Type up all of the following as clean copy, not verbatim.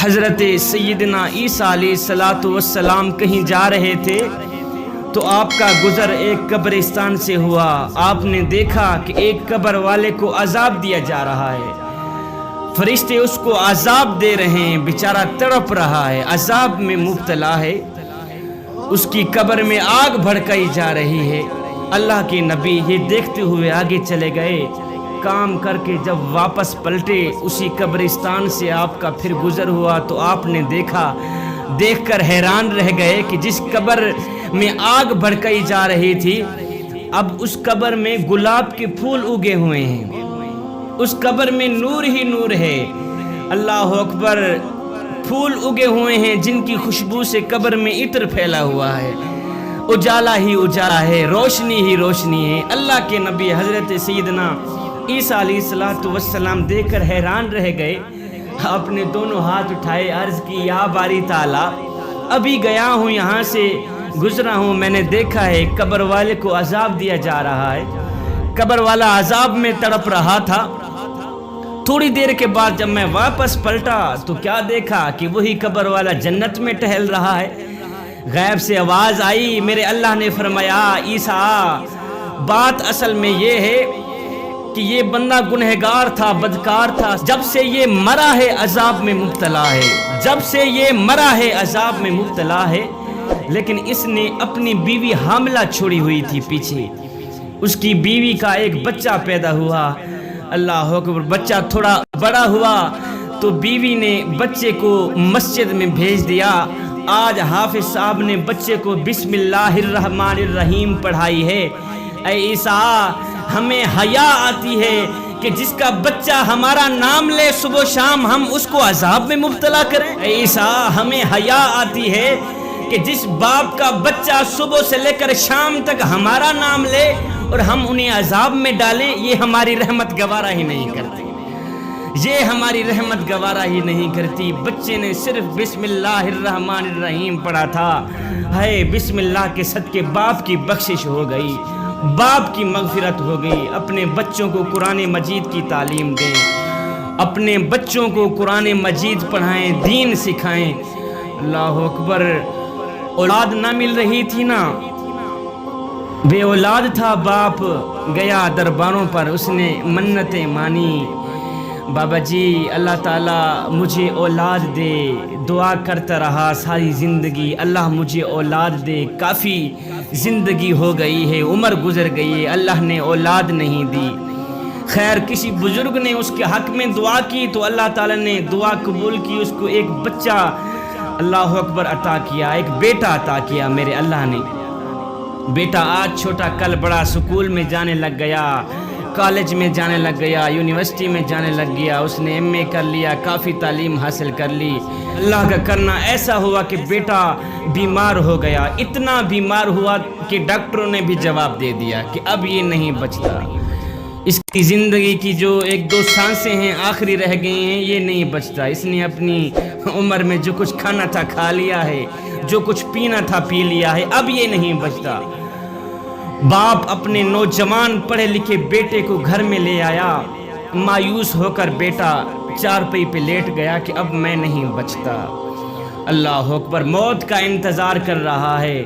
حضرت سیدنا عیسیٰ علیہ السلام کہیں جا رہے تھے تو آپ کا گزر ایک قبرستان سے ہوا۔ آپ نے دیکھا کہ ایک قبر والے کو عذاب دیا جا رہا ہے، فرشتے اس کو عذاب دے رہے ہیں، بیچارہ تڑپ رہا ہے، عذاب میں مبتلا ہے، اس کی قبر میں آگ بھڑکائی جا رہی ہے۔ اللہ کے نبی یہ دیکھتے ہوئے آگے چلے گئے، کام کر کے جب واپس پلٹے اسی قبرستان سے آپ کا پھر گزر ہوا تو آپ نے دیکھا، دیکھ کر حیران رہ گئے کہ جس قبر میں آگ بھڑکائی جا رہی تھی اب اس قبر میں گلاب کے پھول اگے ہوئے ہیں، اس قبر میں نور ہی نور ہے۔ اللہ اکبر، پھول اگے ہوئے ہیں جن کی خوشبو سے قبر میں عطر پھیلا ہوا ہے، اجالا ہی اجالا ہے، روشنی ہی روشنی ہے۔ اللہ کے نبی حضرت سیدنا عیسیٰ علیہ السلام دیکھ کر حیران رہ گئے، آپ نے دونوں ہاتھ اٹھائے، عرض کی یا باری تعالیٰ، ابھی گیا ہوں یہاں سے گزرا ہوں، میں نے دیکھا ہے قبر والے کو عذاب دیا جا رہا ہے، قبر والا عذاب میں تڑپ رہا تھا۔ تھوڑی دیر کے بعد جب میں واپس پلٹا تو کیا دیکھا کہ وہی قبر والا جنت میں ٹہل رہا ہے۔ غیب سے آواز آئی، میرے اللہ نے فرمایا عیسیٰ، بات اصل میں یہ ہے کہ یہ بندہ گنہگار تھا، بدکار تھا، جب سے یہ مرا ہے عذاب میں مبتلا ہے، جب سے یہ مرا ہے عذاب میں مبتلا ہے، لیکن اس نے اپنی بیوی حاملہ چھوڑی ہوئی تھی پیچھے، اس کی بیوی کا ایک بچہ پیدا ہوا۔ اللہ اکبر، بچہ تھوڑا بڑا ہوا تو بیوی نے بچے کو مسجد میں بھیج دیا۔ آج حافظ صاحب نے بچے کو بسم اللہ الرحمن الرحیم پڑھائی ہے۔ اے عیسیٰ، ہمیں حیا آتی ہے کہ جس کا بچہ ہمارا نام لے صبح و شام ہم اس کو عذاب میں مبتلا کریں۔ اے عیسیٰ، ہمیں حیا آتی ہے کہ جس باپ کا بچہ صبح سے لے کر شام تک ہمارا نام لے اور ہم انہیں عذاب میں ڈالیں، یہ ہماری رحمت گوارا ہی نہیں کرتی، یہ ہماری رحمت گوارا ہی نہیں کرتی۔ بچے نے صرف بسم اللہ الرحمن الرحیم پڑھا تھا، ہے بسم اللہ کے صدقے باپ کی بخشش ہو گئی، باپ کی مغفرت ہو گئی۔ اپنے بچوں کو قرآن مجید کی تعلیم دیں، اپنے بچوں کو قرآن مجید پڑھائیں، دین سکھائیں۔ اللہ اکبر، اولاد نہ مل رہی تھی نا، بے اولاد تھا باپ، گیا درباروں پر، اس نے منتیں مانی، بابا جی اللہ تعالیٰ مجھے اولاد دے، دعا کرتا رہا ساری زندگی، اللہ مجھے اولاد دے، کافی زندگی ہو گئی ہے، عمر گزر گئی ہے، اللہ نے اولاد نہیں دی۔ خیر کسی بزرگ نے اس کے حق میں دعا کی تو اللہ تعالیٰ نے دعا قبول کی، اس کو ایک بچہ اللہ اکبر عطا کیا، ایک بیٹا عطا کیا میرے اللہ نے۔ بیٹا آج چھوٹا کل بڑا، سکول میں جانے لگ گیا، کالج میں جانے لگ گیا، یونیورسٹی میں جانے لگ گیا، اس نے ایم اے کر لیا، کافی تعلیم حاصل کر لی۔ اللہ کا کرنا ایسا ہوا کہ بیٹا بیمار ہو گیا، اتنا بیمار ہوا کہ ڈاکٹروں نے بھی جواب دے دیا کہ اب یہ نہیں بچتا، اس کی زندگی کی جو ایک دو سانسیں ہیں آخری رہ گئی ہیں، یہ نہیں بچتا، اس نے اپنی عمر میں جو کچھ کھانا تھا کھا لیا ہے، جو کچھ پینا تھا پی لیا ہے، اب یہ نہیں بچتا۔ باپ اپنے نوجوان پڑھے لکھے بیٹے کو گھر میں لے آیا، مایوس ہو کر بیٹا چارپائی پہ لیٹ گیا کہ اب میں نہیں بچتا۔ اللہ اکبر، موت کا انتظار کر رہا ہے،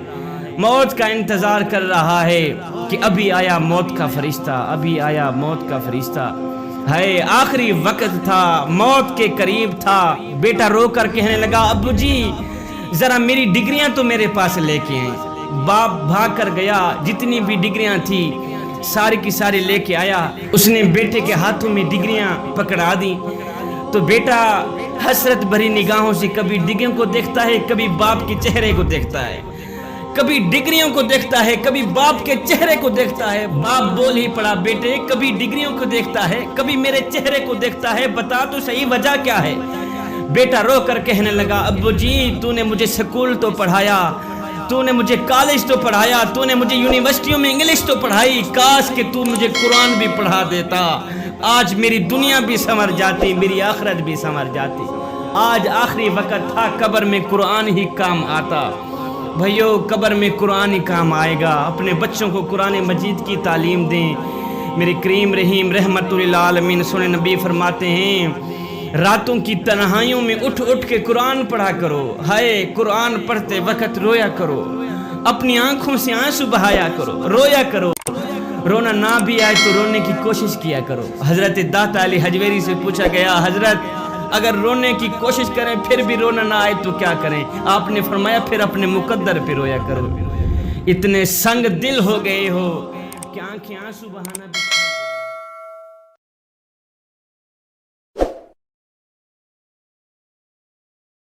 موت کا انتظار کر رہا ہے کہ ابھی آیا موت کا فرشتہ، ابھی آیا موت کا فرشتہ، ہے آخری وقت تھا، موت کے قریب تھا۔ بیٹا رو کر کہنے لگا ابو جی ذرا میری ڈگریاں تو میرے پاس لے کے آئیں۔ باپ بھاگ کر گیا، جتنی بھی ڈگریاں تھی ساری کی ساری لے کے آیا، اس نے بیٹے کے ہاتھوں میں ڈگریاں پکڑا دی تو بیٹا حسرت بھری نگاہوں سے کبھی ڈگریوں کو دیکھتا ہے، کبھی باپ کے چہرے کو دیکھتا ہے، کبھی ڈگریوں کو دیکھتا ہے، کبھی باپ کے چہرے کو دیکھتا ہے۔ باپ بول ہی پڑا بیٹے کبھی ڈگریوں کو دیکھتا ہے، کبھی میرے چہرے کو دیکھتا ہے، بتا تو صحیح وجہ کیا ہے؟ بیٹا رو کر کہنے لگا ابو جی تو نے مجھے سکول تو پڑھایا، تو نے مجھے کالج تو پڑھایا، تو نے مجھے یونیورسٹیوں میں انگلش تو پڑھائی، کاش کہ تو مجھے قرآن بھی پڑھا دیتا، آج میری دنیا بھی سنور جاتی، میری آخرت بھی سنور جاتی۔ آج آخری وقت تھا، قبر میں قرآن ہی کام آتا۔ بھائیو قبر میں قرآن ہی کام آئے گا، اپنے بچوں کو قرآن مجید کی تعلیم دیں۔ میرے کریم رحیم رحمت للعالمین سنے نبی فرماتے ہیں راتوں کی تنہائیوں میں اٹھ اٹھ کے قرآن پڑھا کرو. ہائے قرآن پڑھتے وقت رویا کرو, اپنی آنکھوں سے آنسو بہایا کرو, رویا کرو. رونا نہ بھی آئے تو رونے کی کوشش کیا کرو. حضرت داتا علی حجویری سے پوچھا گیا, حضرت اگر رونے کی کوشش کریں پھر بھی رونا نہ آئے تو کیا کریں؟ آپ نے فرمایا پھر اپنے مقدر پہ رویا کرو. اتنے سنگ دل ہو گئے ہو کہ آنکھیں آنسو بہانا بھی